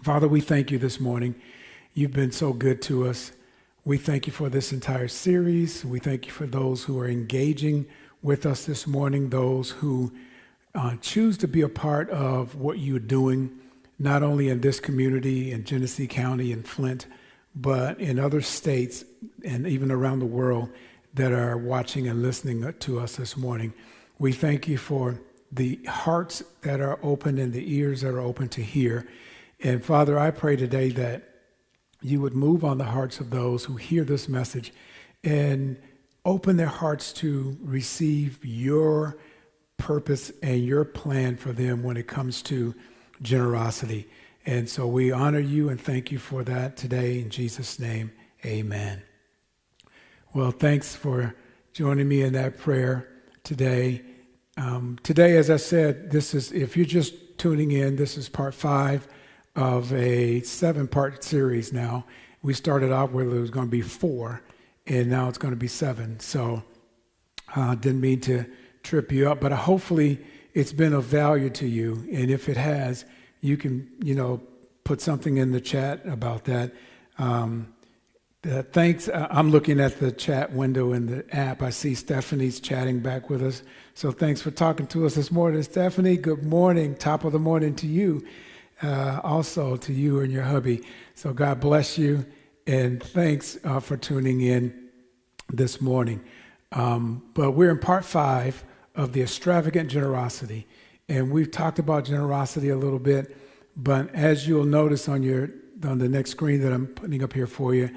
Father, we thank you this morning. You've been so good to us. We thank you for this entire series. We thank you for those who are engaging with us this morning, those who choose to be a part of what you're doing, not only in this community, in Genesee County and Flint, but in other states and even around the world that are watching and listening to us this morning. We thank you for the hearts that are open and the ears that are open to hear. And Father, I pray today that you would move on the hearts of those who hear this message and open their hearts to receive your purpose and your plan for them when it comes to generosity. And so we honor you and thank you for that today. In Jesus' name, amen. Well, thanks for joining me in that prayer today. Today, as I said, this is, if you're just tuning in, this is part 5 of a 7-part series now. We started out where there was going to be 4, and now it's going to be 7. So didn't mean to trip you up, but hopefully it's been of value to you. And if it has, you can, put something in the chat about that. Thanks. I'm looking at the chat window in the app. I see Stephanie's chatting back with us. So thanks for talking to us this morning. Stephanie, good morning. Top of the morning to you. Also to you and your hubby. So God bless you. And thanks for tuning in this morning. But we're in part 5 of the extravagant generosity. And we've talked about generosity a little bit. But as you'll notice on the next screen that I'm putting up here for you,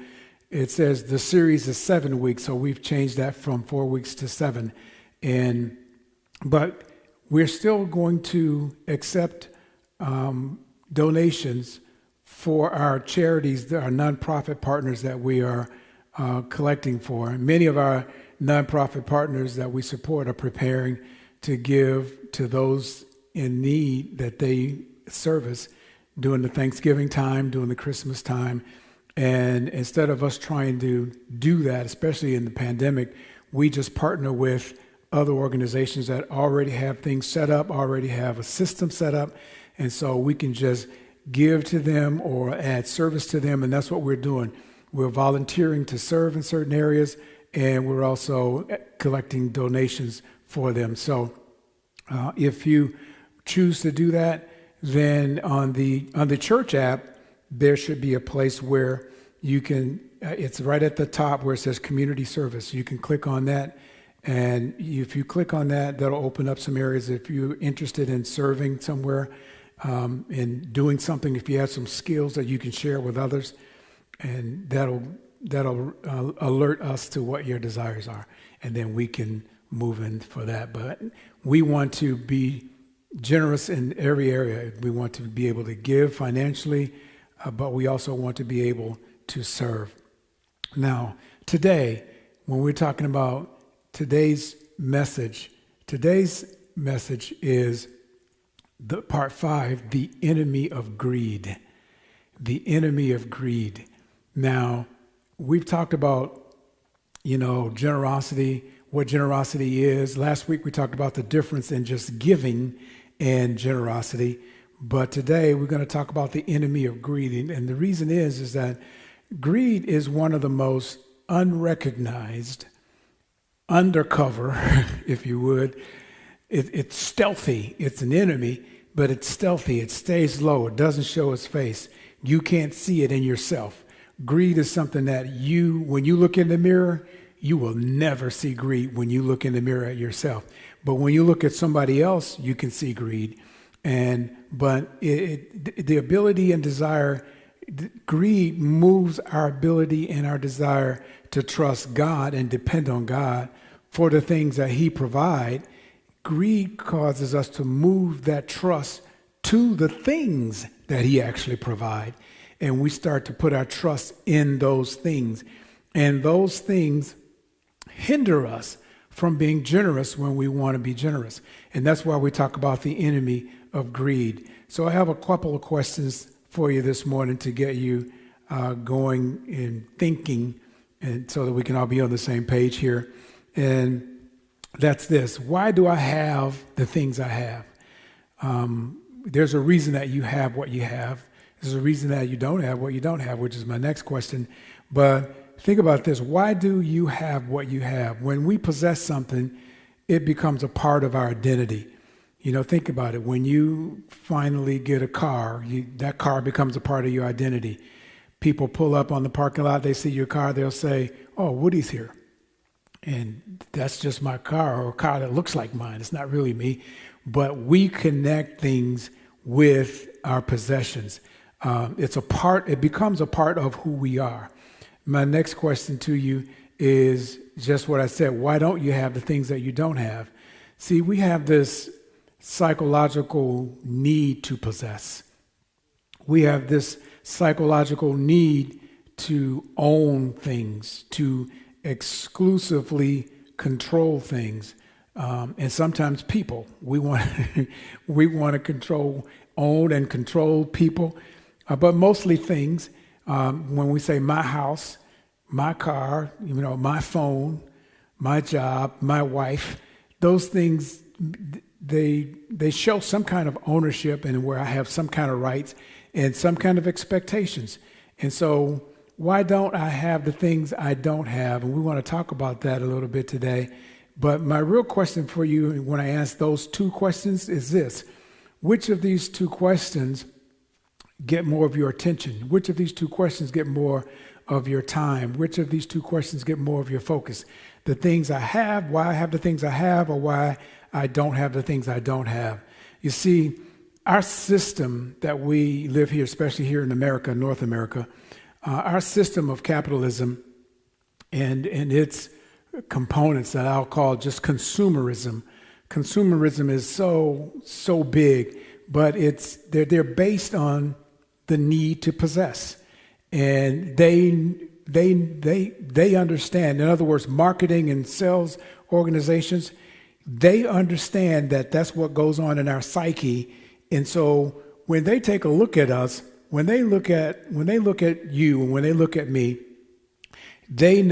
it says the series is 7 weeks. So we've changed that from 4 weeks to 7. But we're still going to accept donations for our charities, our nonprofit partners that we are collecting for. Many of our nonprofit partners that we support are preparing to give to those in need that they service during the Thanksgiving time, during the Christmas time. And instead of us trying to do that, especially in the pandemic, we just partner with other organizations that already have things set up, already have a system set up. And so we can just give to them or add service to them. And that's what we're doing. We're volunteering to serve in certain areas, and we're also collecting donations for them. So if you choose to do that, then on the church app, there should be a place where you can, it's right at the top where it says community service. You can click on that. And if you click on that, that'll open up some areas. If you're interested in serving somewhere, in doing something, if you have some skills that you can share with others, and that'll alert us to what your desires are, and then we can move in for that. But we want to be generous in every area. We want to be able to give financially, but we also want to be able to serve. Now, today, when we're talking about today's message is the part 5, the enemy of greed. The enemy of greed. Now, we've talked about, generosity, what generosity is. Last week we talked about the difference in just giving and generosity. But today we're going to talk about the enemy of greed. And the reason is that greed is one of the most unrecognized, undercover, if you would. It's stealthy. It's an enemy, but it's stealthy. It stays low. It doesn't show its face. You can't see it in yourself. Greed is something that when you look in the mirror, you will never see greed when you look in the mirror at yourself. But when you look at somebody else, you can see greed. But the ability and desire, greed moves our ability and our desire to trust God and depend on God for the things that He provides. Greed causes us to move that trust to the things that He actually provides. And we start to put our trust in those things. And those things hinder us from being generous when we want to be generous. And that's why we talk about the enemy of greed. So I have a couple of questions for you this morning to get you going and thinking, and so that we can all be on the same page here. And that's this. Why do I have the things I have? There's a reason that you have what you have. There's a reason that you don't have what you don't have, which is my next question. But think about this. Why do you have what you have? When we possess something, it becomes a part of our identity. Think about it. When you finally get a car, that car becomes a part of your identity. People pull up on the parking lot, they see your car, they'll say, "Oh, Woody's here." And that's just my car, or a car that looks like mine. It's not really me. But we connect things with our possessions. It becomes a part of who we are. My next question to you is just what I said. Why don't you have the things that you don't have? See, we have this psychological need to possess. We have this psychological need to own things, to exclusively control things, and sometimes people. We want to own and control people, but mostly things. When we say my house, my car, my phone, my job, my wife, those things, they show some kind of ownership, and where I have some kind of rights and some kind of expectations. And so why don't I have the things I don't have? And we want to talk about that a little bit today. But my real question for you when I ask those two questions is this: which of these two questions get more of your attention? Which of these two questions get more of your time? Which of these two questions get more of your focus? The things I have, why I have the things I have, or why I don't have the things I don't have? You see, our system that we live here, especially here in America, North America, our system of capitalism and its components that I'll call just consumerism. Consumerism is so big, but they're based on the need to possess, and they understand. In other words, marketing and sales organizations, they understand that that's what goes on in our psyche. And so when they take a look at us, when they look at you, and when they look at me, they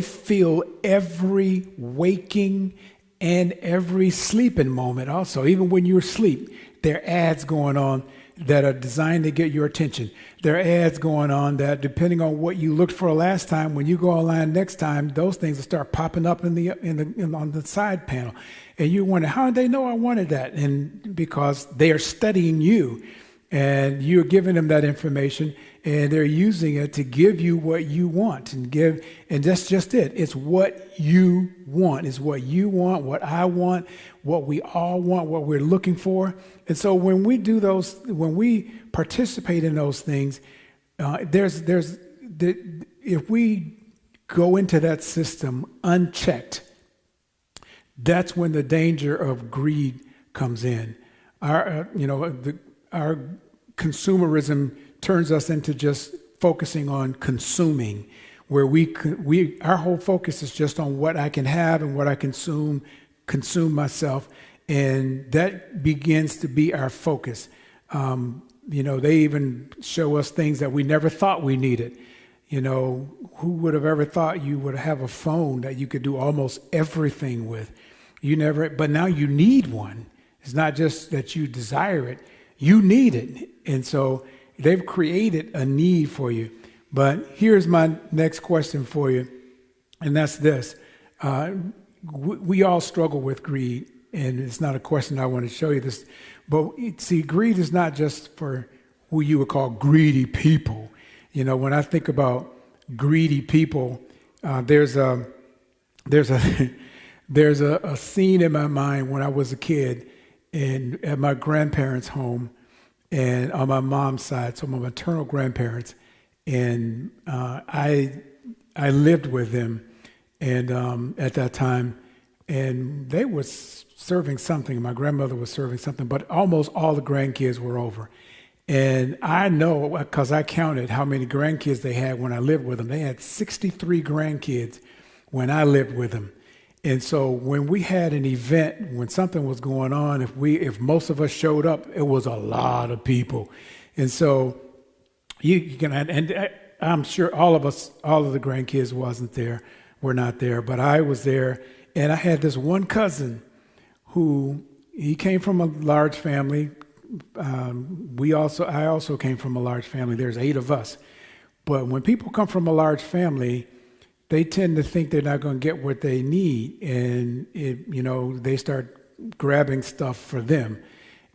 feel every waking and every sleeping moment also. Even when you're asleep, there are ads going on that are designed to get your attention. There are ads going on that, depending on what you looked for last time, when you go online next time, those things will start popping up on the side panel. And you wonder, how did they know I wanted that? And because they are studying you, and you're giving them that information, and they're using it to give you what you want, and that's just it. It's what you want. It's what you want, what I want, what we all want, what we're looking for. And so when we participate in those things, if we go into that system unchecked, that's when the danger of greed comes in. Our consumerism turns us into just focusing on consuming, where our whole focus is just on what I can have and what I consume myself, and that begins to be our focus. They even show us things that we never thought we needed. Who would have ever thought you would have a phone that you could do almost everything with? But now you need one. It's not just that you desire it, you need it. And so they've created a need for you. But here's my next question for you, and that's this. We all struggle with greed, and it's not a question I want to show you this. But see, greed is not just for who you would call greedy people. When I think about greedy people, there's a scene in my mind when I was a kid and at my grandparents' home, and on my mom's side, so my maternal grandparents, and I lived with them, and at that time, and they were serving something. My grandmother was serving something, but almost all the grandkids were over. And I know, because I counted how many grandkids they had when I lived with them. They had 63 grandkids when I lived with them. And so when we had an event, when something was going on, if most of us showed up, it was a lot of people. And so I'm sure all of the grandkids were not there, but I was there. And I had this one cousin who, he came from a large family, I also came from a large family. There's 8 of us. But when people come from a large family, they tend to think they're not going to get what they need. And, they start grabbing stuff for them.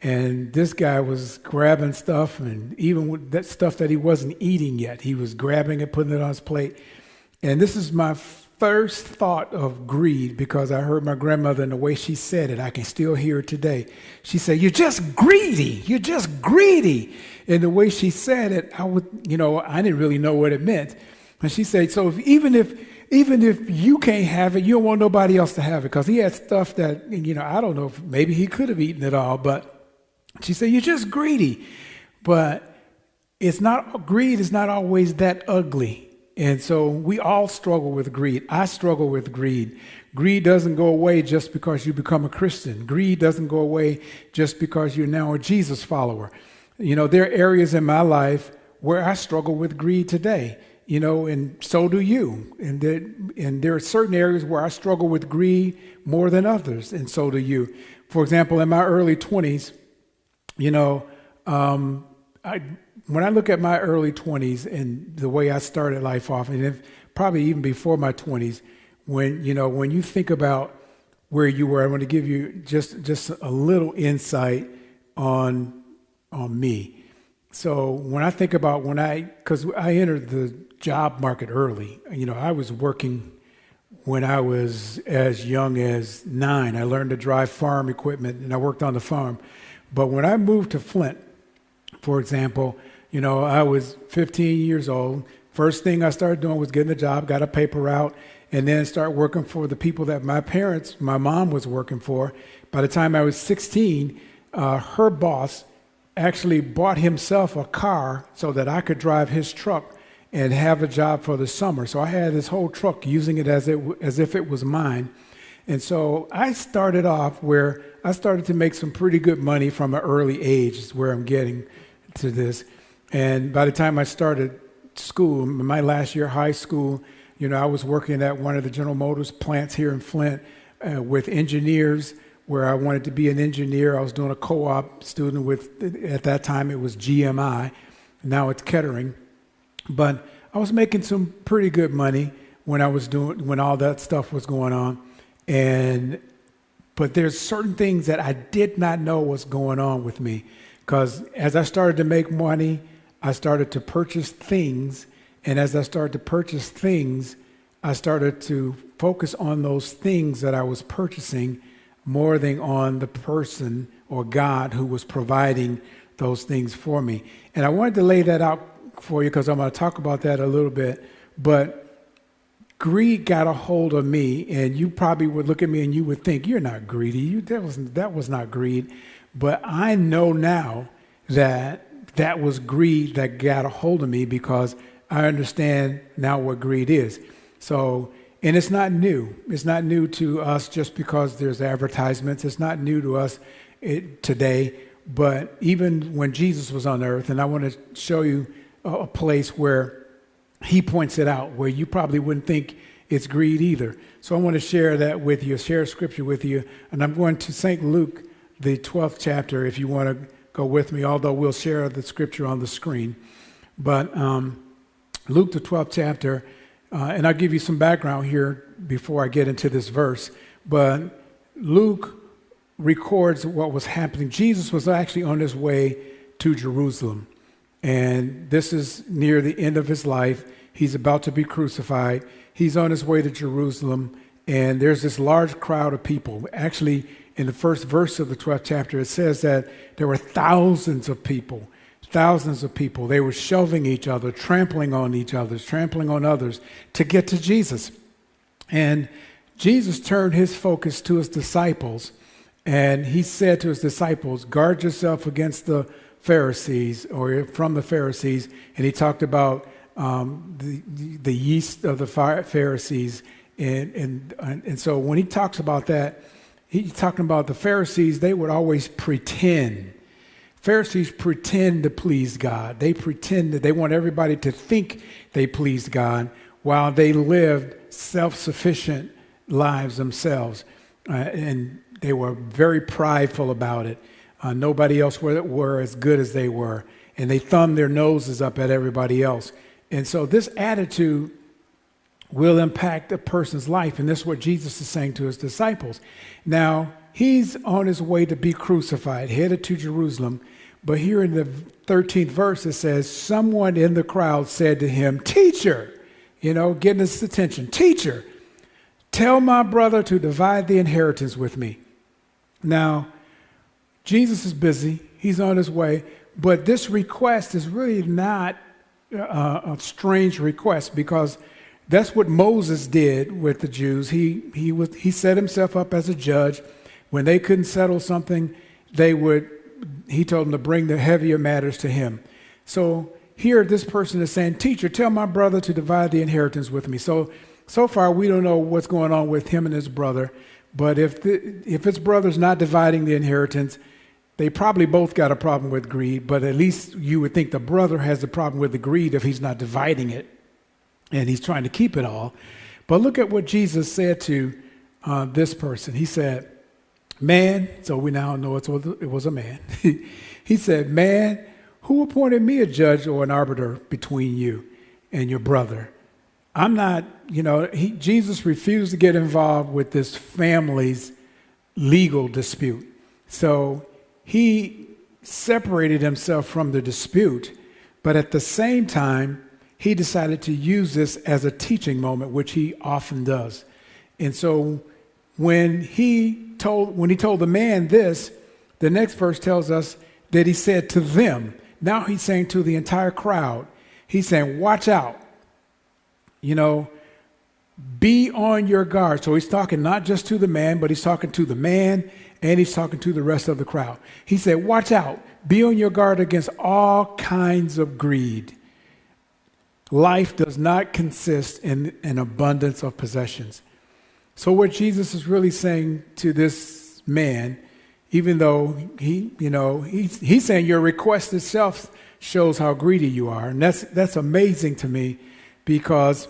And this guy was grabbing stuff, and even with that stuff that he wasn't eating yet, he was grabbing it, putting it on his plate. And this is my first thought of greed, because I heard my grandmother, and the way she said it, I can still hear it today. She said, "You're just greedy. You're just greedy." And the way she said it, I didn't really know what it meant. And she said, "So even if you can't have it, you don't want nobody else to have it," because he had stuff that, I don't know if maybe he could have eaten it all, but she said, "You're just greedy." But greed is not always that ugly. And so we all struggle with greed. I struggle with greed. Greed doesn't go away just because you become a Christian. Greed doesn't go away just because you're now a Jesus follower. There are areas in my life where I struggle with greed today, and so do you. And there are certain areas where I struggle with greed more than others, and so do you. For example, in my early 20s, when I look at my early 20s and the way I started life off, and probably even before my 20s, when you think about where you were, I want to give you just a little insight on me. So when I think about because I entered the job market early, I was working when I was as young as 9. I learned to drive farm equipment, and I worked on the farm. But when I moved to Flint, for example, I was 15 years old. First thing I started doing was getting a job, got a paper route, and then start working for the people that my mom was working for. By the time I was 16, her boss actually bought himself a car so that I could drive his truck and have a job for the summer. So I had this whole truck, using it as if it was mine. And so I started off where I started to make some pretty good money from an early age, is where I'm getting to this. And by the time I started school, my last year of high school, I was working at one of the General Motors plants here in Flint with engineers, where I wanted to be an engineer. I was doing a co-op student at that time it was GMI, now it's Kettering. But I was making some pretty good money when all that stuff was going on. But there's certain things that I did not know was going on with me, because as I started to make money, I started to purchase things. And as I started to purchase things, I started to focus on those things that I was purchasing more than on the person or God who was providing those things for me. And I wanted to lay that out for you, because I'm going to talk about that a little bit. But greed got a hold of me, and you probably would look at me and you would think, "You're not greedy. That was not greed." But I know now that was greed that got a hold of me, because I understand now what greed is. So, and it's not new. It's not new to us just because there's advertisements. It's not new to us today. But even when Jesus was on earth, and I want to show you a place where he points it out, where you probably wouldn't think it's greed either. So I want to share that with you, share scripture with you. And I'm going to St. Luke, the 12th chapter, if you want to go with me, although we'll share the scripture on the screen. But Luke, the 12th chapter, and I'll give you some background here before I get into this verse. But Luke records what was happening. Jesus was actually on his way to Jerusalem. And this is near the end of his life. He's about to be crucified. He's on his way to Jerusalem. And there's this large crowd of people. Actually, in the first verse of the 12th chapter, it says that there were thousands of people. Thousands of people. They were shoving each other, trampling on each other, trampling on others to get to Jesus. And Jesus turned his focus to his disciples, and he said to his disciples, "Guard yourself against the Pharisees," or from the Pharisees. And he talked about the yeast of the Pharisees. And so when he talks about that, he's talking about the Pharisees. They would always pretend. Pharisees pretend to please God. They pretend that they want everybody to think they pleased God, while they lived self-sufficient lives themselves. And they were very prideful about it. Nobody else were as good as they were. And they thumbed their noses up at everybody else. And so this attitude will impact a person's life. And this is what Jesus is saying to his disciples. Now, he's on his way to be crucified, headed to Jerusalem. But here in the 13th verse, it says, someone in the crowd said to him, "Teacher," getting his attention, "Teacher, tell my brother to divide the inheritance with me." Now, Jesus is busy. He's on his way. But this request is really not a strange request, because that's what Moses did with the Jews. He set himself up as a judge. When they couldn't settle something, he told them to bring the heavier matters to him. So here this person is saying, "Teacher, tell my brother to divide the inheritance with me." So far we don't know what's going on with him and his brother. But if his brother's not dividing the inheritance, they probably both got a problem with greed. But at least you would think the brother has a problem with the greed if he's not dividing it and he's trying to keep it all. But look at what Jesus said to this person. He said, "Man," so we now know it was a man. He said, "Man, who appointed me a judge or an arbiter between you and your brother?" I'm not, Jesus refused to get involved with this family's legal dispute. So he separated himself from the dispute, but at the same time, he decided to use this as a teaching moment, which he often does. And so when he told the man this, the next verse tells us that he said to them. Now he's saying to the entire crowd, he's saying, "Watch out. Be on your guard." So he's talking not just to the man, but he's talking to the man and he's talking to the rest of the crowd. He said, "Watch out. Be on your guard against all kinds of greed. Life does not consist in an abundance of possessions." So what Jesus is really saying to this man, even though he's saying your request itself shows how greedy you are. And that's amazing to me, because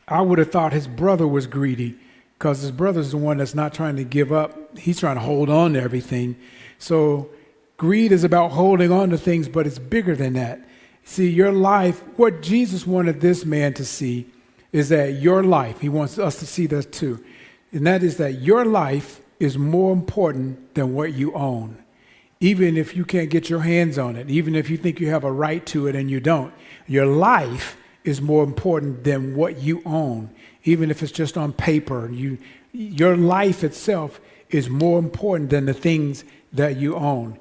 I would have thought his brother was greedy, because his brother's the one that's not trying to give up. He's trying to hold on to everything. So greed is about holding on to things, but it's bigger than that. See, your life, what Jesus wanted this man to see is that your life, he wants us to see that too, and that is that your life is more important than what you own. Even if you can't get your hands on it, even if you think you have a right to it and you don't, your life is more important than what you own. Even if it's just on paper, your life itself is more important than the things that you own.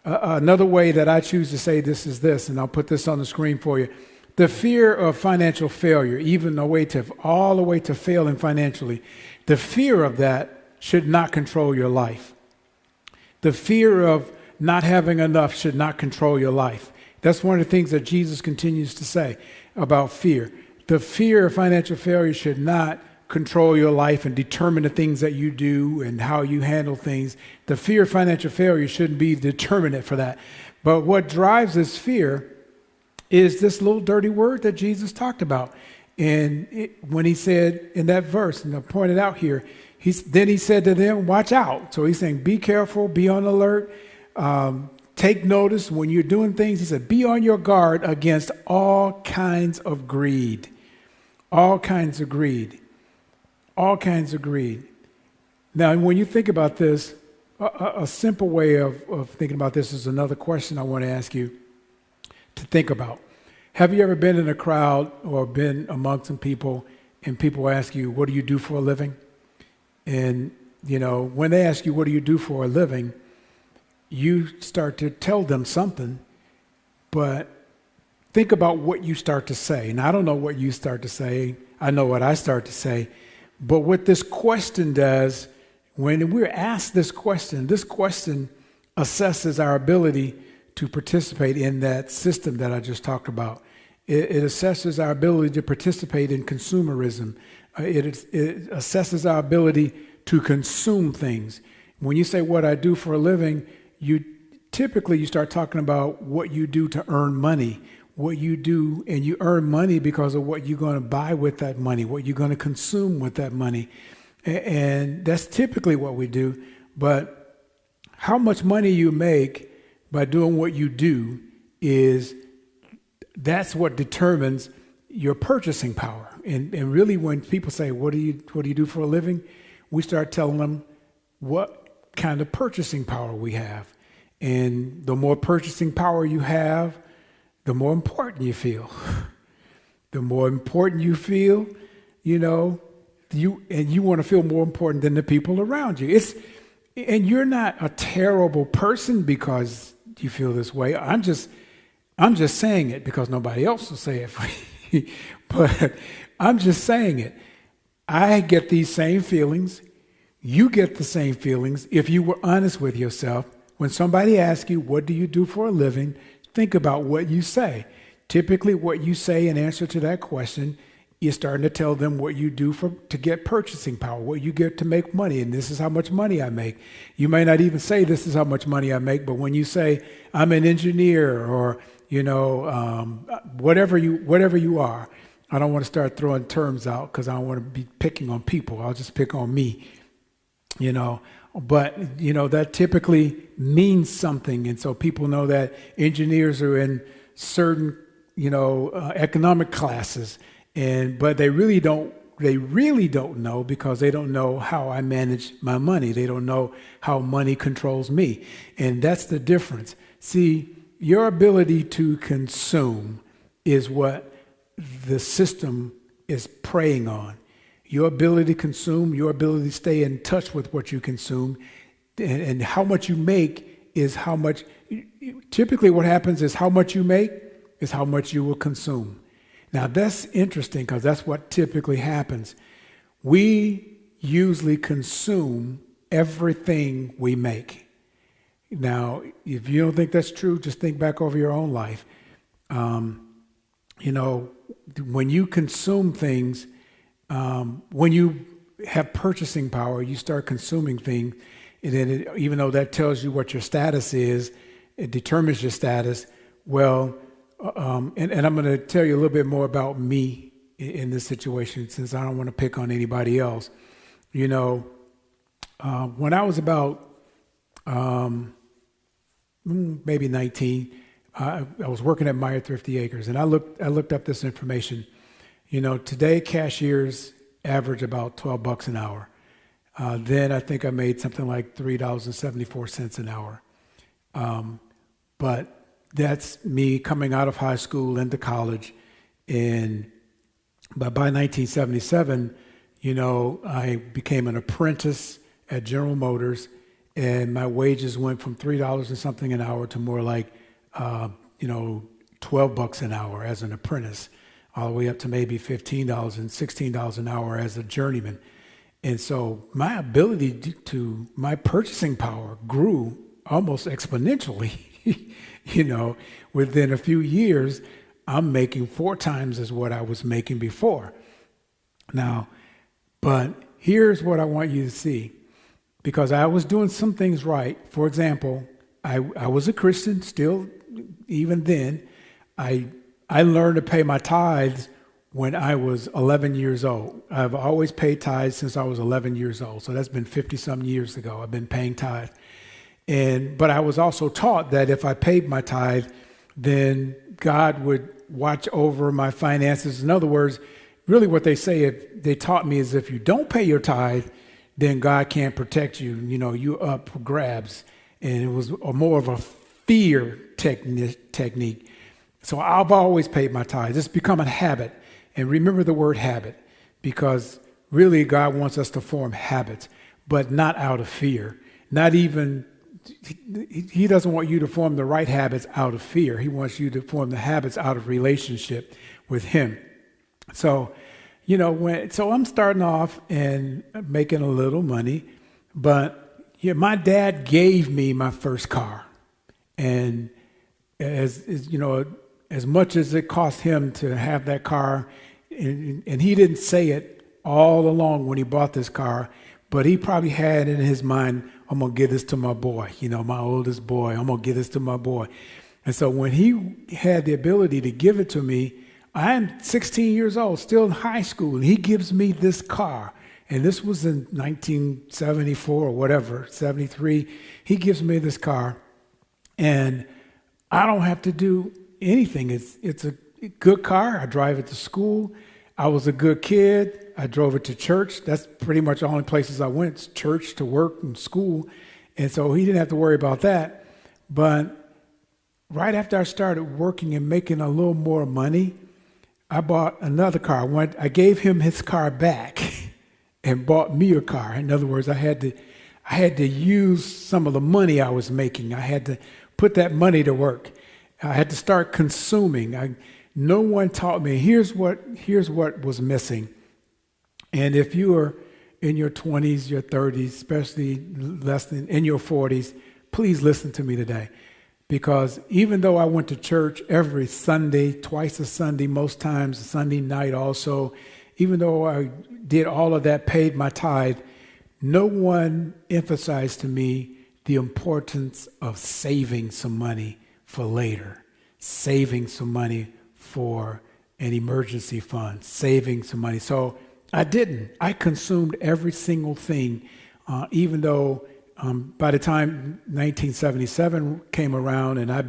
Another way that I choose to say this is this, and I'll put this on the screen for you. The fear of financial failure, even all the way to failing financially, the fear of that should not control your life. The fear of not having enough should not control your life. That's one of the things that Jesus continues to say about fear. The fear of financial failure should not control your life and determine the things that you do and how you handle things. The fear of financial failure shouldn't be determinant for that. But what drives this fear is this little dirty word that Jesus talked about. And when he said in that verse, and I pointed out here, then he said to them, "Watch out." So he's saying, be careful, be on alert, take notice when you're doing things. He said, be on your guard against all kinds of greed. All kinds of greed. All kinds of greed. Now, when you think about this, a simple way of thinking about this is another question I want to ask you to think about. Have you ever been in a crowd or been among some people and people ask you, "What do you do for a living?" And, when they ask you, "What do you do for a living?" you start to tell them something, but think about what you start to say. And I don't know what you start to say. I know what I start to say. But what this question does, when we're asked this question assesses our ability to participate in that system that I just talked about. It assesses our ability to participate in consumerism. It assesses our ability to consume things. When you say what I do for a living, you start talking about what you do to earn money, what you do, and you earn money because of what you're going to buy with that money, what you're going to consume with that money. And that's typically what we do. But how much money you make by doing what you do that's what determines your purchasing power. And really, when people say, what do you do for a living? We start telling them what kind of purchasing power we have. And the more purchasing power you have, the more important you feel. The more important you feel, you want to feel more important than the people around you. And you're not a terrible person because you feel this way. I'm just saying it because nobody else will say it for you. But I'm just saying it. I get these same feelings. You get the same feelings. If you were honest with yourself, when somebody asks you, what do you do for a living? Think about what you say. Typically, what you say in answer to that question, you're starting to tell them what you do to get purchasing power, what you get to make money, and this is how much money I make. You may not even say this is how much money I make, but when you say I'm an engineer or whatever you are, I don't want to start throwing terms out because I don't want to be picking on people. I'll just pick on me, But that typically means something, and so people know that engineers are in certain economic classes. But they really don't know because they don't know how I manage my money. They don't know how money controls me. And that's the difference. See, your ability to consume is what the system is preying on. Your ability to consume, your ability to stay in touch with what you consume, and how much you make is how much. Typically what happens is how much you make is how much you will consume. Now, that's interesting because that's what typically happens. We usually consume everything we make. Now, if you don't think that's true, just think back over your own life. When you consume things, when you have purchasing power, you start consuming things, and then even though that tells you what your status is, it determines your status. Well, and I'm going to tell you a little bit more about me in this situation, since I don't want to pick on anybody else. When I was about maybe 19, I was working at Meyer Thrifty Acres, and I looked up this information. Today cashiers average about $12 an hour. Then I think I made something like $3.74 an hour. But that's me coming out of high school into college. But by 1977, I became an apprentice at General Motors, and my wages went from $3 and something an hour to more like, $12 an hour as an apprentice, all the way up to maybe $15 and $16 an hour as a journeyman. And so my ability my purchasing power grew almost exponentially. Within a few years, I'm making 4 times as what I was making before. Now, but here's what I want you to see, because I was doing some things right. For example, I was a Christian still, even then. I learned to pay my tithes when I was 11 years old. I've always paid tithes since I was 11 years old. So that's been 50-some years ago. I've been paying tithes. But I was also taught that if I paid my tithe, then God would watch over my finances. In other words, really what they taught me is if you don't pay your tithe, then God can't protect you. You're up for grabs. And it was more of a fear technique. So I've always paid my tithes. It's become a habit. And remember the word habit, because really God wants us to form habits, but not out of fear. Not even, he doesn't want you to form the right habits out of fear. He wants you to form the habits out of relationship with him. So, so I'm starting off and making a little money, but my dad gave me my first car. And as much as it cost him to have that car, and he didn't say it all along when he bought this car, but he probably had in his mind, I'm going to give this to my boy, my oldest boy. I'm going to give this to my boy. And so when he had the ability to give it to me, I'm 16 years old, still in high school, and he gives me this car. And this was in 1974 or whatever, 73. He gives me this car, and I don't have to do anything. It's a good car. I drive it to school. I was a good kid. I drove it to church. That's pretty much the only places I went, church, to work, and school. And so he didn't have to worry about that. But right after I started working and making a little more money, I bought another car. I gave him his car back and bought me a car. In other words, I had to use some of the money I was making. I had to put that money to work. I had to start consuming. No one taught me. Here's what was missing. And if you are in your 20s, your 30s, especially less than in your 40s, please listen to me today. Because even though I went to church every Sunday, twice a Sunday, most times a Sunday night also, even though I did all of that, paid my tithe, no one emphasized to me the importance of saving some money for later, saving some money for an emergency fund, saving some money. So I didn't. I consumed every single thing, even though by the time 1977 came around and I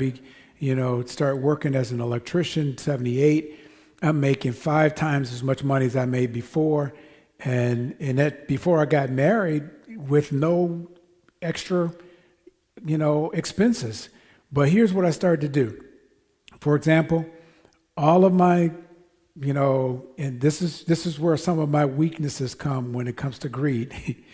started working as an electrician, 78, I'm making 5 times as much money as I made before. And that before I got married with no extra, expenses. But here's what I started to do. For example, all of my, and this is where some of my weaknesses come when it comes to greed.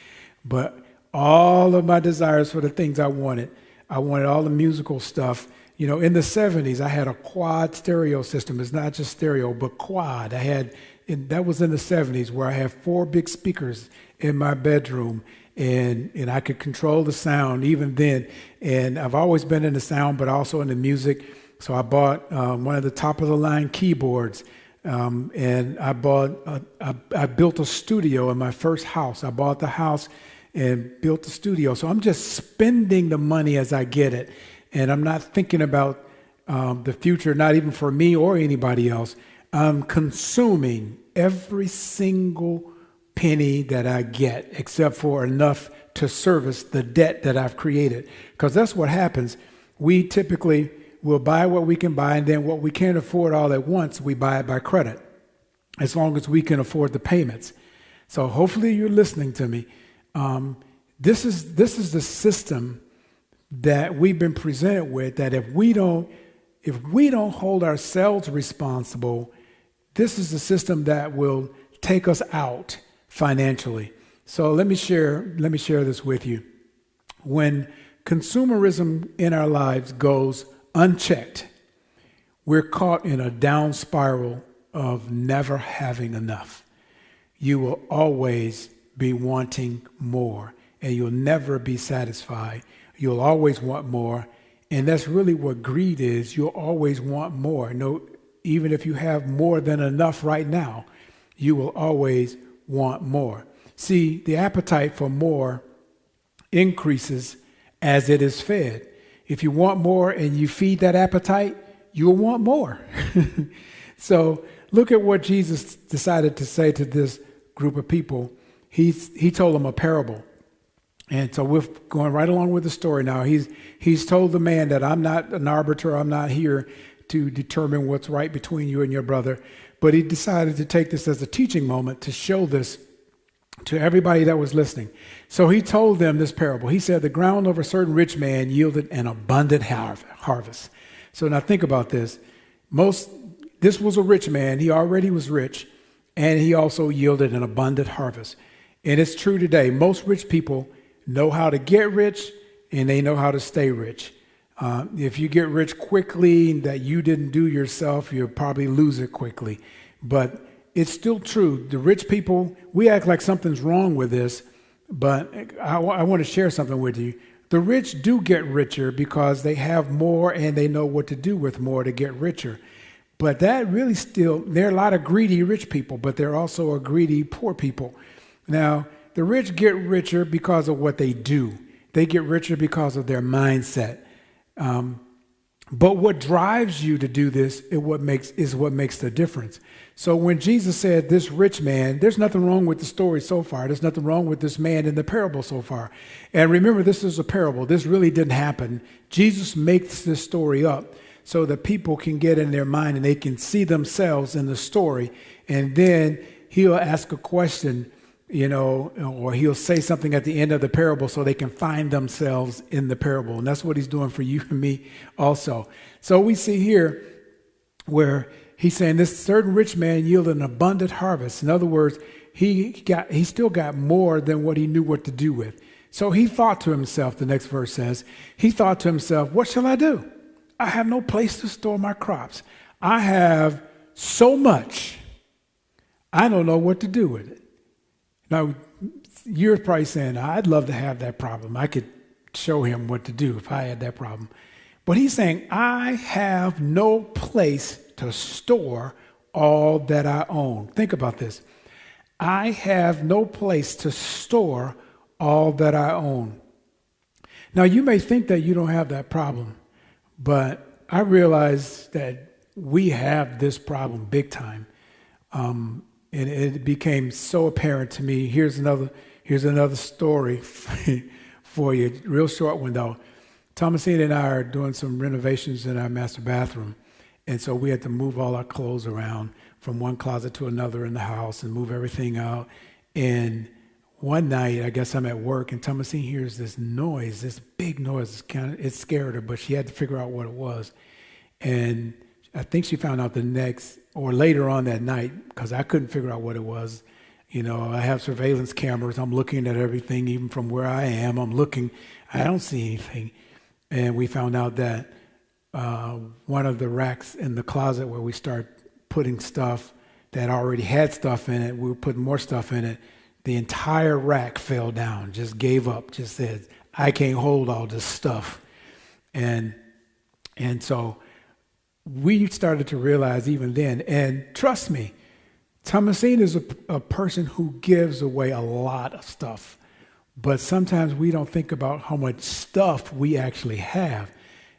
But all of my desires for the things I wanted all the musical stuff. In the 70s, I had a quad stereo system. It's not just stereo, but quad. That was in the 70s, where I had 4 big speakers in my bedroom, and I could control the sound even then. And I've always been in the sound, but also in the music. So I bought one of the top of the line keyboards, and I built a studio in my first house. I bought the house and built the studio. So I'm just spending the money as I get it. And I'm not thinking about the future, not even for me or anybody else. I'm consuming every single penny that I get, except for enough to service the debt that I've created. Because that's what happens. We typically will buy what we can buy, and then what we can't afford all at once, we buy it by credit, as long as we can afford the payments. So hopefully you're listening to me. This is the system that we've been presented with, that if we don't hold ourselves responsible, this is the system that will take us out financially. So let me share this with you. When consumerism in our lives goes unchecked, we're caught in a down spiral of never having enough. You will always be wanting more, and you'll never be satisfied. You'll always want more, and that's really what greed is. You'll always want more. No, even if you have more than enough right now, you will always want more. See, the appetite for more increases as it is fed. If you want more and you feed that appetite, you'll want more. So look at what Jesus decided to say to this group of people. He told them a parable. And so we're going right along with the story now. He's told the man that I'm not an arbiter. I'm not here to determine what's right between you and your brother. But he decided to take this as a teaching moment to show this to everybody that was listening. So he told them this parable. He said, the ground of a certain rich man yielded an abundant harvest. So now think about this. This was a rich man. He already was rich, and he also yielded an abundant harvest. And it's true today. Most rich people know how to get rich, and they know how to stay rich. If you get rich quickly that you didn't do yourself, you'll probably lose it quickly. But it's still true. The rich people, we act like something's wrong with this, but I want to share something with you. The rich do get richer because they have more and they know what to do with more to get richer. But that really there are a lot of greedy rich people, but there are also a greedy poor people. Now, the rich get richer because of what they do. They get richer because of their mindset. But what drives you to do this is what makes the difference. So when Jesus said this rich man, there's nothing wrong with the story so far. There's nothing wrong with this man in the parable so far. And remember, this is a parable. This really didn't happen. Jesus makes this story up so that people can get in their mind and they can see themselves in the story. And then he'll ask a question, or he'll say something at the end of the parable so they can find themselves in the parable. And that's what he's doing for you and me also. So we see here where he's saying this certain rich man yielded an abundant harvest. In other words, he still got more than what he knew what to do with. So he thought to himself, the next verse says, he thought to himself, what shall I do? I have no place to store my crops. I have so much, I don't know what to do with it. Now, you're probably saying, I'd love to have that problem. I could show him what to do if I had that problem. But he's saying, I have no place to store all that I own. Think about this. I have no place to store all that I own. Now, you may think that you don't have that problem, but I realize that we have this problem big time. And it became so apparent to me. Here's another story for you, real short one though. Thomasine and I are doing some renovations in our master bathroom, and so we had to move all our clothes around from one closet to another in the house and move everything out. And one night, I guess I'm at work, and Thomasine hears this noise, this big noise. It scared her, but she had to figure out what it was. And I think she found out later on that night, because I couldn't figure out what it was. I have surveillance cameras. I'm looking at everything, even from where I am. I don't see anything. And we found out that one of the racks in the closet where we start putting stuff that already had stuff in it, we were putting more stuff in it. The entire rack fell down, just gave up, just said, I can't hold all this stuff. And so we started to realize even then, and trust me, Thomasine is a person who gives away a lot of stuff, but sometimes we don't think about how much stuff we actually have.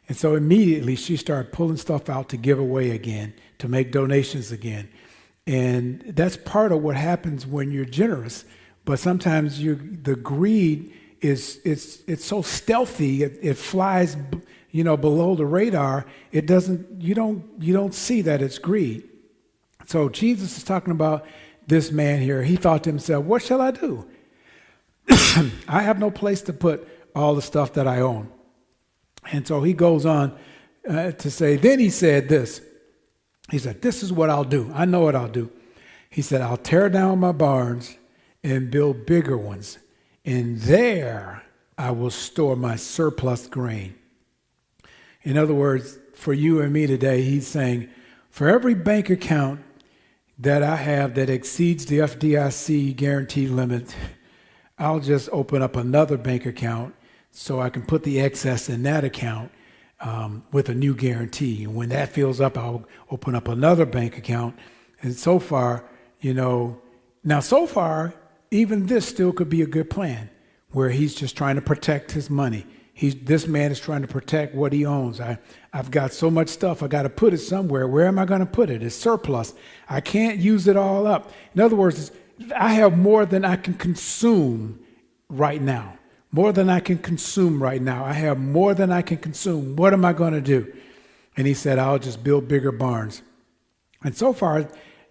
And so immediately she started pulling stuff out to give away again, to make donations again. And that's part of what happens when you're generous. But sometimes the greed it's so stealthy, it flies below the radar. You don't see that it's greed. So Jesus is talking about this man here. He thought to himself, what shall I do? I have no place to put all the stuff that I own. And so he goes on to say, then he said this. He said, this is what I'll do. I know what I'll do. He said, I'll tear down my barns and build bigger ones. And there I will store my surplus grain. In other words, for you and me today, he's saying, for every bank account that I have that exceeds the FDIC guarantee limit, I'll just open up another bank account so I can put the excess in that account with a new guarantee. And when that fills up, I'll open up another bank account. And so far, even this still could be a good plan, where he's just trying to protect his money. This man is trying to protect what he owns. I've got so much stuff, I got to put it somewhere. Where am I going to put it? It's surplus. I can't use it all up. In other words, I have more than I can consume right now. More than I can consume right now. I have more than I can consume. What am I going to do? And he said, I'll just build bigger barns. And so far,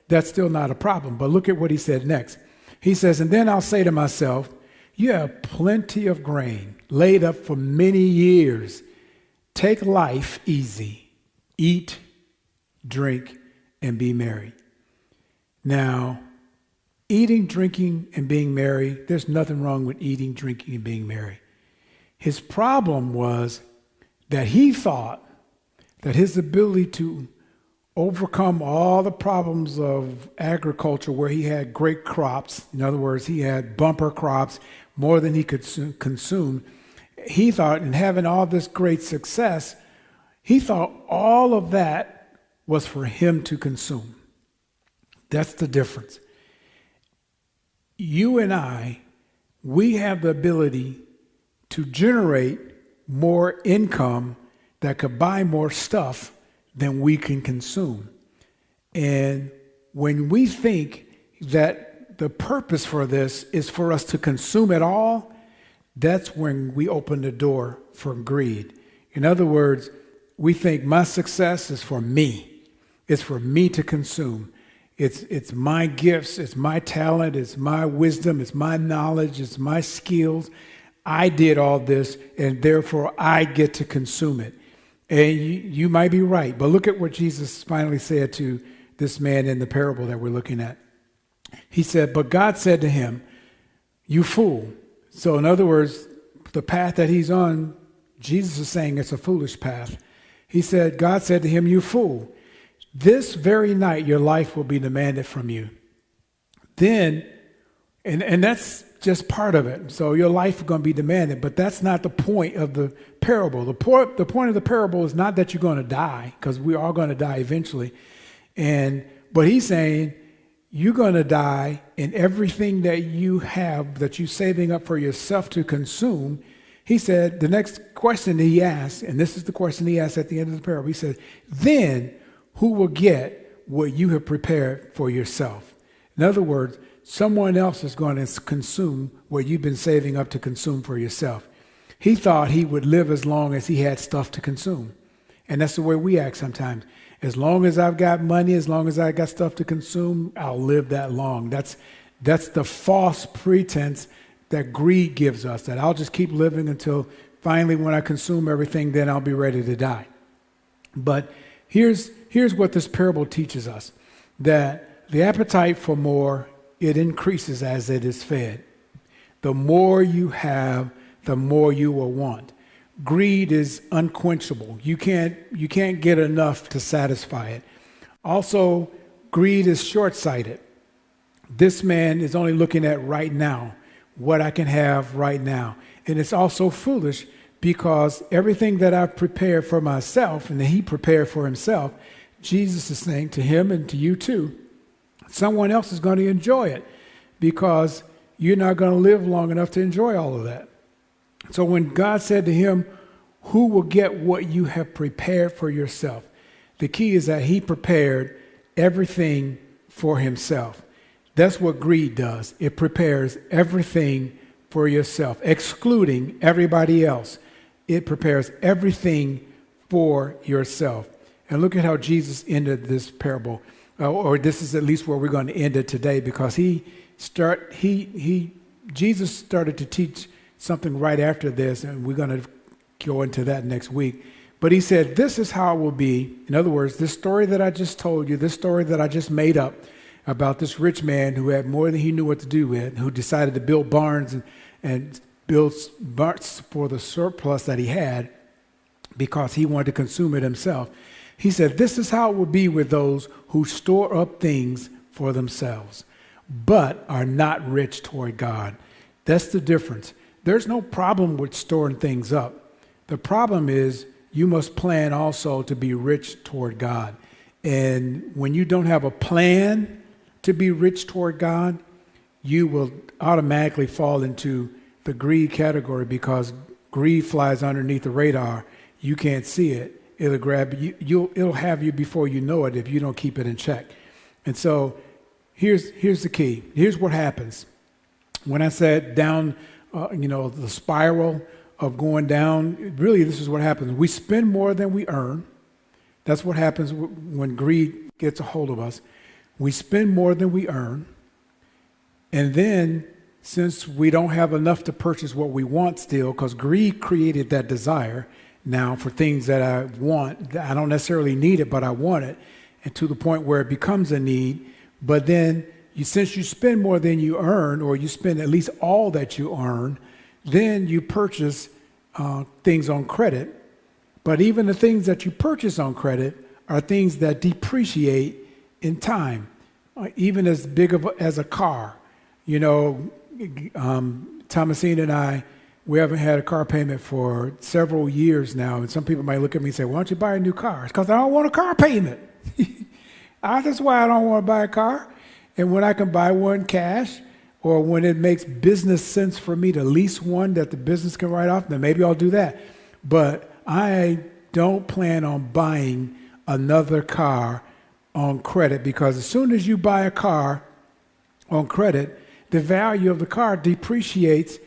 that's still not a problem. But look at what he said next. He says, and then I'll say to myself, you have plenty of grain laid up for many years. Take life easy. Eat, drink, and be merry. Now, eating, drinking, and being merry, there's nothing wrong with eating, drinking, and being merry. His problem was that he thought that his ability to overcome all the problems of agriculture, where he had great crops, in other words, he had bumper crops, more than he could consume. He thought, in having all this great success, he thought all of that was for him to consume. That's the difference. You and I, we have the ability to generate more income that could buy more stuff than we can consume. And when we think that the purpose for this is for us to consume it all, that's when we open the door for greed. In other words, we think my success is for me. It's for me to consume. It's my gifts, it's my talent, it's my wisdom, it's my knowledge, it's my skills. I did all this, and therefore I get to consume it. And you might be right, but look at what Jesus finally said to this man in the parable that we're looking at. He said, but God said to him, you fool. So in other words, the path that he's on, Jesus is saying it's a foolish path. He said, God said to him, you fool, this very night your life will be demanded from you. Then, and that's just part of it. So your life is going to be demanded, but that's not the point of the parable. The point of the parable is not that you're going to die, because we're all going to die eventually. But he's saying you're going to die, and everything that you have, that you're saving up for yourself to consume. He said the next question that he asked, and this is the question he asked at the end of the parable. He said, then who will get what you have prepared for yourself? In other words, someone else is going to consume what you've been saving up to consume for yourself. He thought he would live as long as he had stuff to consume. And that's the way we act sometimes. As long as I've got money, as long as I got stuff to consume, I'll live that long. That's the false pretense that greed gives us, that I'll just keep living until finally when I consume everything, then I'll be ready to die. But here's what this parable teaches us, that the appetite for more, it increases as it is fed. The more you have, the more you will want. Greed is unquenchable. You can't get enough to satisfy it. Also, greed is short-sighted. This man is only looking at right now, what I can have right now. And it's also foolish because everything that I've prepared for myself and that he prepared for himself, Jesus is saying to him and to you too, someone else is going to enjoy it because you're not going to live long enough to enjoy all of that. So when God said to him, who will get what you have prepared for yourself? The key is that he prepared everything for himself. That's what greed does. It prepares everything for yourself, excluding everybody else. It prepares everything for yourself. And look at how Jesus ended this parable, or this is at least where we're going to end it today, because Jesus started to teach something right after this, and we're going to go into that next week. But he said, this is how it will be. In other words, this story that I just told you, this story that I just made up about this rich man who had more than he knew what to do with, who decided to build barns and build barns for the surplus that he had because he wanted to consume it himself. He said, this is how it will be with those who store up things for themselves, but are not rich toward God. That's the difference. There's no problem with storing things up. The problem is you must plan also to be rich toward God. And when you don't have a plan to be rich toward God, you will automatically fall into the greed category, because greed flies underneath the radar. You can't see it. It'll grab you. It'll have you before you know it if you don't keep it in check. And so here's the key. Here's what happens. When I said down, the spiral of going down, really this is what happens. We spend more than we earn. That's what happens when greed gets a hold of us. We spend more than we earn. And then, since we don't have enough to purchase what we want still, because greed created that desire now for things that I want, I don't necessarily need it, but I want it, and to the point where it becomes a need. But then, since you spend more than you earn, or you spend at least all that you earn, then you purchase things on credit. But even the things that you purchase on credit are things that depreciate in time, even as big as a car. Thomasine and I, we haven't had a car payment for several years now. And some people might look at me and say, why don't you buy a new car? It's because I don't want a car payment. That's why I don't want to buy a car. And when I can buy one cash, or when it makes business sense for me to lease one that the business can write off, then maybe I'll do that. But I don't plan on buying another car on credit, because as soon as you buy a car on credit, the value of the car depreciates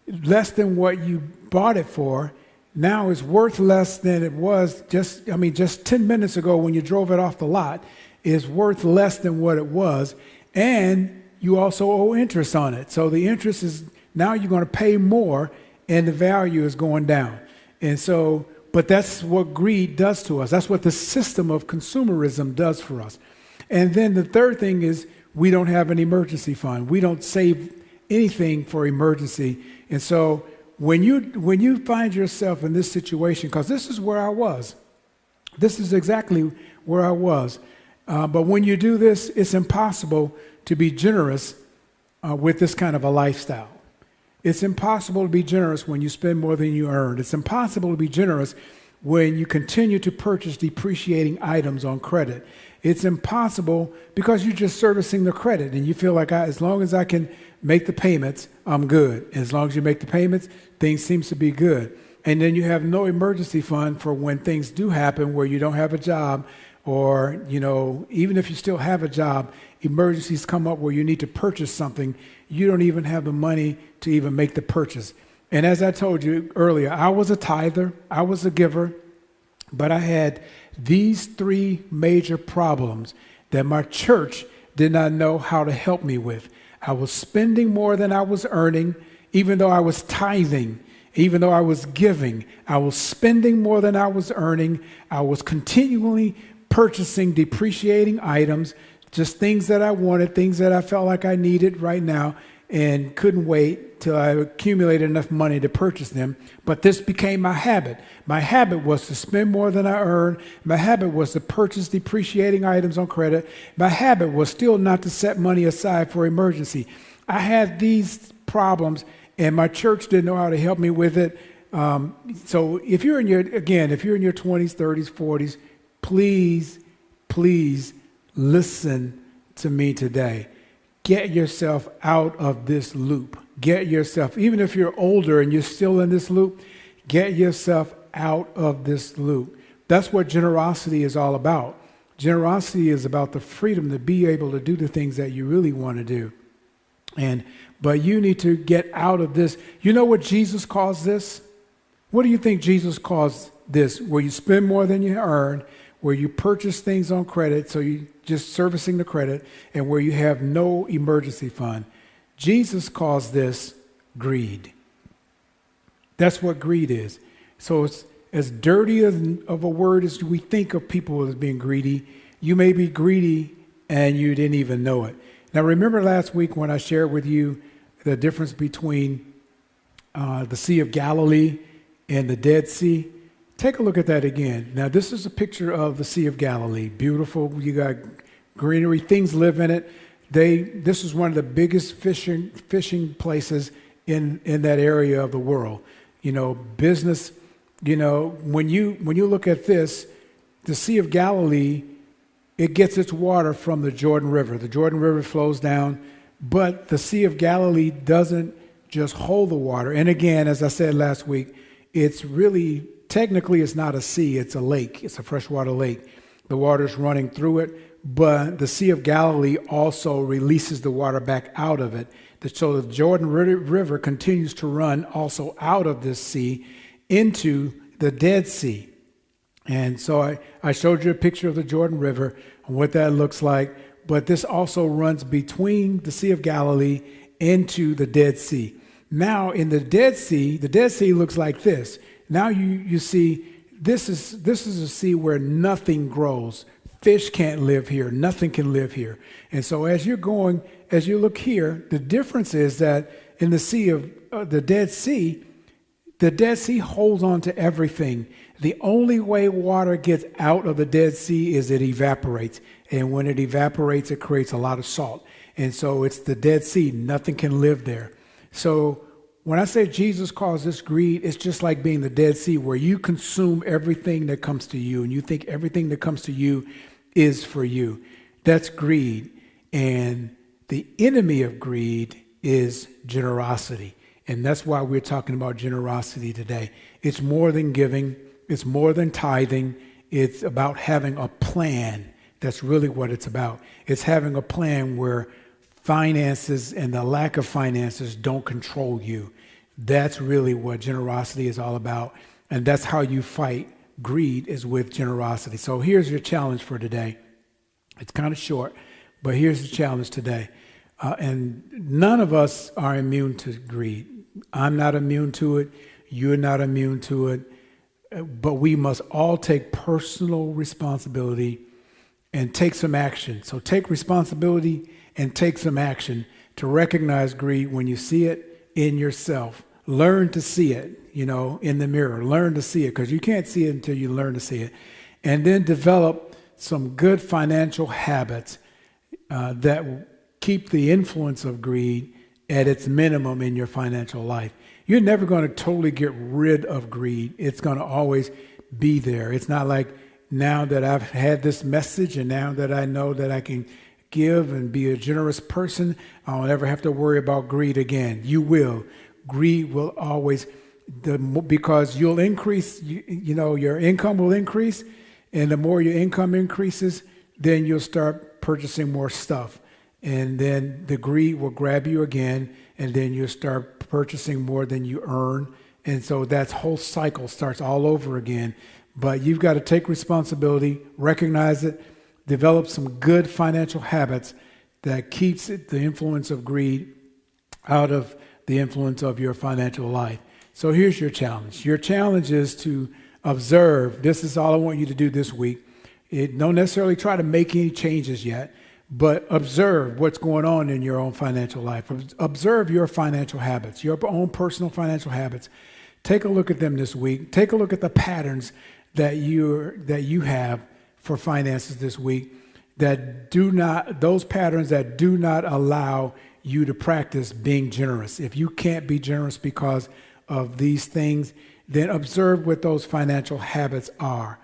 less than what you bought it for. Now it's worth less than it was just 10 minutes ago when you drove it off the lot. Is worth less than what it was, and you also owe interest on it. So the interest is, now you're going to pay more, and the value is going down. And so, but that's what greed does to us. That's what the system of consumerism does for us. And then the third thing is, we don't have an emergency fund. We don't save anything for emergency. And so when you find yourself in this situation, because this is where I was. This is exactly where I was. But when you do this, it's impossible to be generous with this kind of a lifestyle. It's impossible to be generous when you spend more than you earn. It's impossible to be generous when you continue to purchase depreciating items on credit. It's impossible because you're just servicing the credit and you feel like as long as I can make the payments, I'm good. As long as you make the payments, things seems to be good. And then you have no emergency fund for when things do happen where you don't have a job, or, even if you still have a job, emergencies come up where you need to purchase something. You don't even have the money to even make the purchase. And as I told you earlier, I was a tither, I was a giver, but I had these three major problems that my church did not know how to help me with. I was spending more than I was earning, even though I was tithing. Even though I was giving, I was spending more than I was earning. I was continually purchasing depreciating items, just things that I wanted, things that I felt like I needed right now, and couldn't wait till I accumulated enough money to purchase them. But this became my habit. My habit was to spend more than I earned. My habit was to purchase depreciating items on credit. My habit was still not to set money aside for emergency. I had these problems, and my church didn't know how to help me with it. So if you're in your 20s, 30s, 40s, please listen to me today. Get yourself out of this loop. Get yourself, even if you're older and you're still in this loop, get yourself out of this loop. That's what generosity is all about. Generosity is about the freedom to be able to do the things that you really want to do. But you need to get out of this. You know what Jesus calls this? What do you think Jesus calls this? Where you spend more than you earn, where you purchase things on credit, so you just servicing the credit, and where you have no emergency fund. Jesus calls this greed. That's what greed is. So it's as dirty of a word as we think of people as being greedy. You may be greedy and you didn't even know it. Now, remember last week when I shared with you the difference between the Sea of Galilee and the Dead Sea? Take a look at that again. Now, this is a picture of the Sea of Galilee. Beautiful. You got greenery. Things live in it. This is one of the biggest fishing places in that area of the world. Business. When you look at this, the Sea of Galilee, it gets its water from the Jordan River. The Jordan River flows down, but the Sea of Galilee doesn't just hold the water. And again, as I said last week, it's really, technically it's not a sea, it's a lake. It's a freshwater lake. The water's running through it, but the Sea of Galilee also releases the water back out of it. So the Jordan River continues to run also out of this sea into the Dead Sea. And so I showed you a picture of the Jordan River and what that looks like. But this also runs between the Sea of Galilee into the Dead Sea. Now in the Dead Sea looks like this. Now you see this is a sea where nothing grows. Fish can't live here. Nothing can live here. And so as you look here, the difference is that in the Sea of the Dead Sea holds on to everything. The only way water gets out of the Dead Sea is it evaporates. And when it evaporates, it creates a lot of salt. And so it's the Dead Sea. Nothing can live there. So when I say Jesus calls this greed, it's just like being the Dead Sea, where you consume everything that comes to you, and you think everything that comes to you is for you. That's greed. And the enemy of greed is generosity. And that's why we're talking about generosity today. It's more than giving. it's more than tithing. It's about having a plan. That's really what it's about. It's having a plan where finances and the lack of finances don't control you. That's really what generosity is all about. And that's how you fight greed, is with generosity. So here's your challenge for today. It's kind of short, but here's the challenge today. And none of us are immune to greed. I'm not immune to it. You're not immune to it. But we must all take personal responsibility and take some action. So take responsibility and take some action to recognize greed when you see it in yourself. Learn to see it, in the mirror. Learn to see it, because you can't see it until you learn to see it. And then develop some good financial habits that keep the influence of greed at its minimum in your financial life. You're never going to totally get rid of greed. It's going to always be there. It's not like now that I've had this message and now that I know that I can give and be a generous person, I'll never have to worry about greed again. You will. Greed will always, because you'll increase, your income will increase. And the more your income increases, then you'll start purchasing more stuff. And then the greed will grab you again, and then you'll start purchasing more than you earn. And so that whole cycle starts all over again. But you've got to take responsibility, recognize it, develop some good financial habits that keeps the influence of greed out of the influence of your financial life. So here's your challenge. Your challenge is to observe. This is all I want you to do this week. Don't necessarily try to make any changes yet, but observe what's going on in your own financial life. Observe your financial habits, your own personal financial habits. Take a look at them this week. Take a look at the patterns that you have for finances this week those patterns that do not allow you to practice being generous. If you can't be generous because of these things, then observe what those financial habits are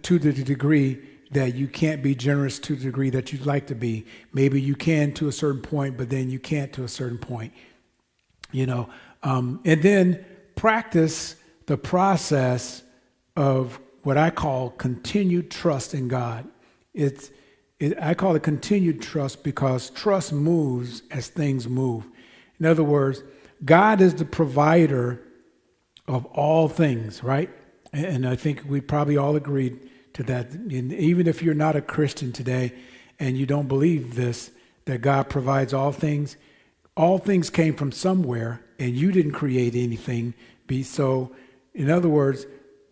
to the degree that you can't be generous to the degree that you'd like to be. Maybe you can to a certain point, but then you can't to a certain point. And then practice the process of what I call continued trust in God. I call it continued trust because trust moves as things move. In other words, God is the provider of all things, right? And I think we probably all agreed to that. And even if you're not a Christian today and you don't believe this, that God provides all things came from somewhere and you didn't create anything. So, in other words,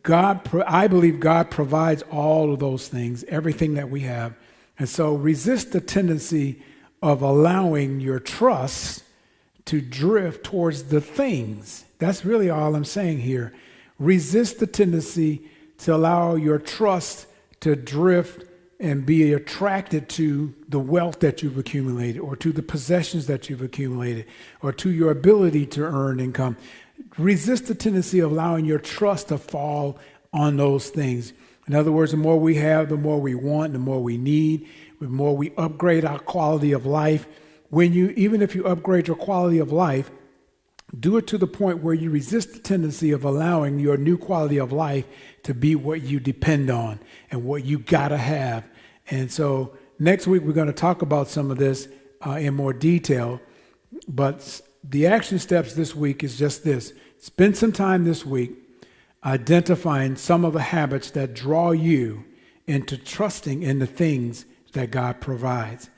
I believe God provides all of those things, everything that we have. And so resist the tendency of allowing your trust to drift towards the things. That's really all I'm saying here. Resist the tendency to allow your trust to drift and be attracted to the wealth that you've accumulated or to the possessions that you've accumulated or to your ability to earn income. Resist the tendency of allowing your trust to fall on those things. In other words, the more we have, the more we want, the more we need, the more we upgrade our quality of life. Even if you upgrade your quality of life, do it to the point where you resist the tendency of allowing your new quality of life to be what you depend on and what you gotta have. And so next week, we're going to talk about some of this in more detail. But the action steps this week is just this. Spend some time this week identifying some of the habits that draw you into trusting in the things that God provides.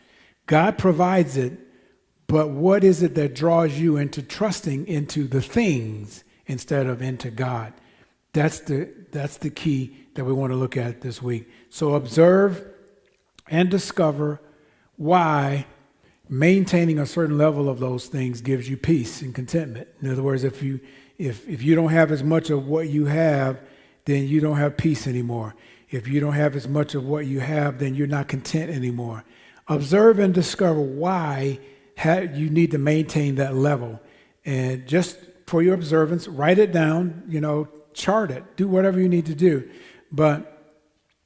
God provides it, but what is it that draws you into trusting into the things instead of into God? That's the key that we want to look at this week. So observe and discover why maintaining a certain level of those things gives you peace and contentment. In other words, if you don't have as much of what you have, then you don't have peace anymore. If you don't have as much of what you have, then you're not content anymore. Observe and discover why you need to maintain that level. And just for your observance, write it down, chart it, do whatever you need to do. But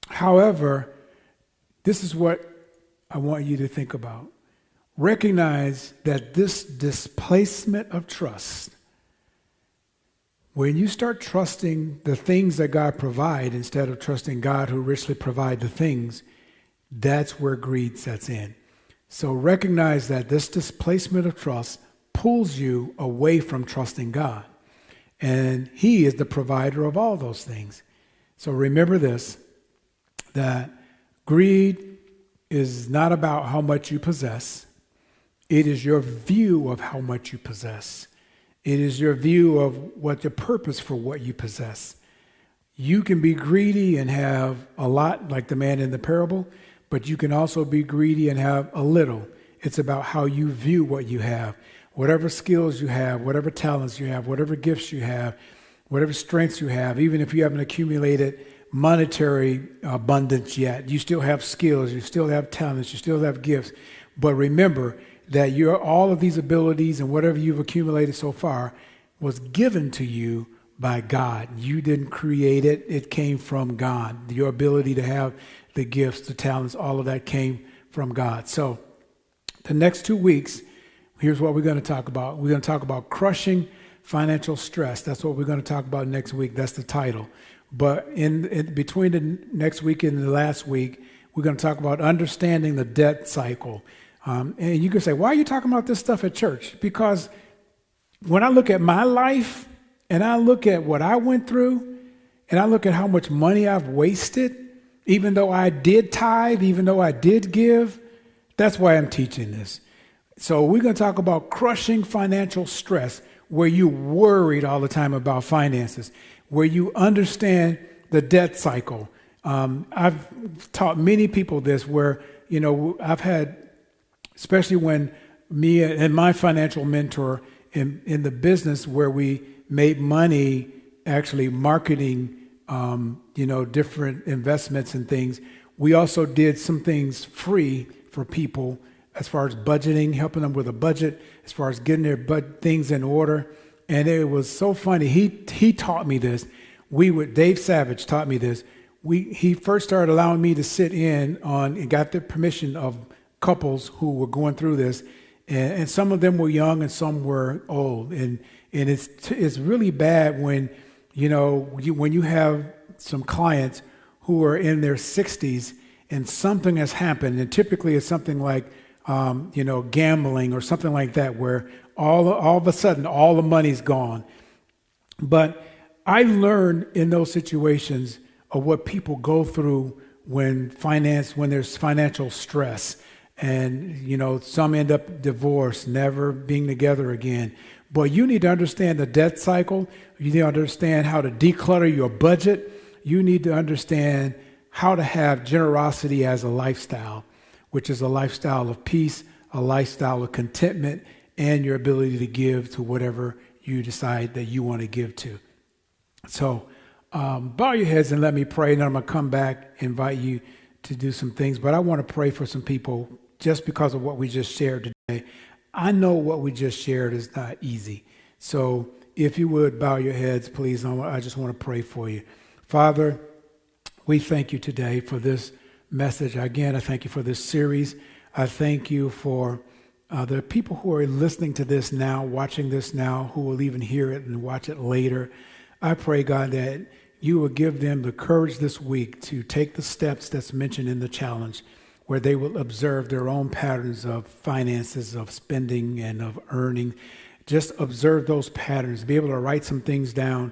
however, this is what I want you to think about. Recognize that this displacement of trust, When you start trusting the things that God provide instead of trusting God who richly provide the things, that's where greed sets in. So recognize that this displacement of trust pulls you away from trusting God. And he is the provider of all those things. So remember this, that greed is not about how much you possess. It is your view of how much you possess. It is your view of what the purpose for what you possess. You can be greedy and have a lot, like the man in the parable, but you can also be greedy and have a little. It's about how you view what you have. Whatever skills you have, whatever talents you have, whatever gifts you have, whatever strengths you have, even if you haven't accumulated monetary abundance yet, you still have skills, you still have talents, you still have gifts. But remember that all of these abilities and whatever you've accumulated so far was given to you by God. You didn't create it. It came from God. Your ability to have the gifts, the talents, all of that came from God. So the next 2 weeks, here's what we're going to talk about. We're going to talk about crushing financial stress. That's what we're going to talk about next week. That's the title. But in between the next week and the last week, we're going to talk about understanding the debt cycle. And you can say, why are you talking about this stuff at church? Because when I look at my life and I look at what I went through and I look at how much money I've wasted, even though I did tithe, even though I did give, that's why I'm teaching this. So we're going to talk about crushing financial stress, where you're worried all the time about finances, where you understand the debt cycle. I've taught many people this where, I've had, especially when me and my financial mentor in the business where we made money actually marketing, different investments and things. We also did some things free for people as far as budgeting, helping them with a budget, as far as getting their things in order. And it was so funny. He taught me this. Dave Savage taught me this. He first started allowing me to sit in on and got the permission of couples who were going through this, and some of them were young and some were old, and it's really bad when when you have some clients who are in their 60s and something has happened, and typically it's something like gambling or something like that, where all of a sudden all the money's gone. But I learned in those situations of what people go through when there's financial stress. And, some end up divorced, never being together again. But you need to understand the debt cycle. You need to understand how to declutter your budget. You need to understand how to have generosity as a lifestyle, which is a lifestyle of peace, a lifestyle of contentment, and your ability to give to whatever you decide that you want to give to. So bow your heads and let me pray, and then I'm going to come back, invite you to do some things. But I want to pray for some people just because of what we just shared today. I know what we just shared is not easy. So if you would bow your heads, please, I just want to pray for you. Father, we thank you today for this message. Again, I thank you for this series. I thank you for the people who are listening to this now, watching this now, who will even hear it and watch it later. I pray, God, that you will give them the courage this week to take the steps that's mentioned in the challenge, where they will observe their own patterns of finances, of spending, and of earning. Just observe those patterns, be able to write some things down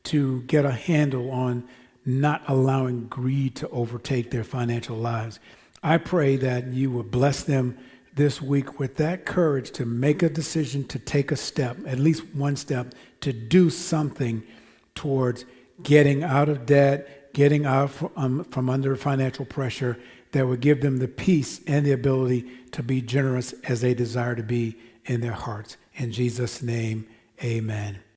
to get a handle on not allowing greed to overtake their financial lives. I pray that you will bless them this week with that courage to make a decision, to take a step, at least one step, to do something towards getting out of debt, getting out from under financial pressure that would give them the peace and the ability to be generous as they desire to be in their hearts. In Jesus' name, amen.